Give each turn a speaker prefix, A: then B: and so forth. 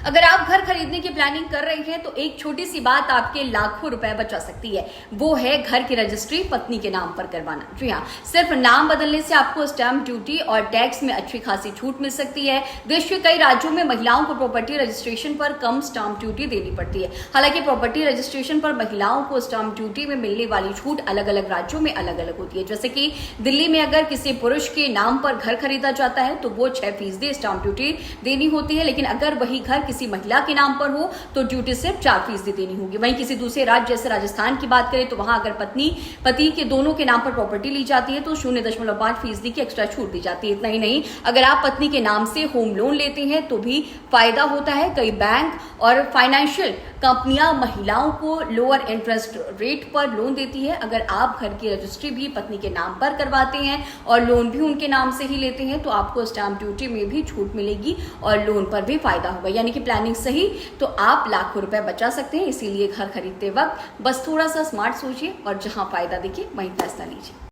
A: अगर आप घर खरीदने की प्लानिंग कर रहे हैं तो एक छोटी सी बात आपके लाखों रुपए बचा सकती है। वो है घर की रजिस्ट्री पत्नी के नाम पर करवाना। जी हाँ, सिर्फ नाम बदलने से आपको स्टैंप ड्यूटी और टैक्स में अच्छी खासी छूट मिल सकती है। देश के कई राज्यों में महिलाओं को प्रॉपर्टी रजिस्ट्रेशन पर कम स्टैंप ड्यूटी देनी पड़ती है। हालांकि प्रॉपर्टी रजिस्ट्रेशन पर महिलाओं को स्टैंप ड्यूटी में मिलने वाली छूट अलग अलग राज्यों में अलग अलग होती है। जैसे कि दिल्ली में अगर किसी पुरुष के नाम पर घर खरीदा जाता है तो वो 6% स्टैंप ड्यूटी देनी होती है, लेकिन अगर वही घर किसी महिला के नाम पर हो तो ड्यूटी सिर्फ 4% देनी होगी। वहीं किसी दूसरे राज्य जैसे राजस्थान की बात करें तो वहां अगर पत्नी पति के दोनों के नाम पर प्रॉपर्टी ली जाती है तो 0.5% की एक्स्ट्रा छूट दी जाती है। इतना ही नहीं, अगर आप पत्नी के नाम से होम लोन लेते हैं तो भी फायदा होता है। कई बैंक और फाइनेंशियल कंपनियां महिलाओं को लोअर इंटरेस्ट रेट पर लोन देती है। अगर आप घर की रजिस्ट्री भी पत्नी के नाम पर करवाते हैं और लोन भी उनके नाम से ही लेते हैं तो आपको स्टैंप ड्यूटी में भी छूट मिलेगी और लोन पर भी फायदा होगा। यानी कि प्लानिंग सही तो आप लाखों रुपए बचा सकते हैं। इसीलिए घर खरीदते वक्त बस थोड़ा सा स्मार्ट सोचिए और जहां फायदा दिखे वहीं फैसला लीजिए।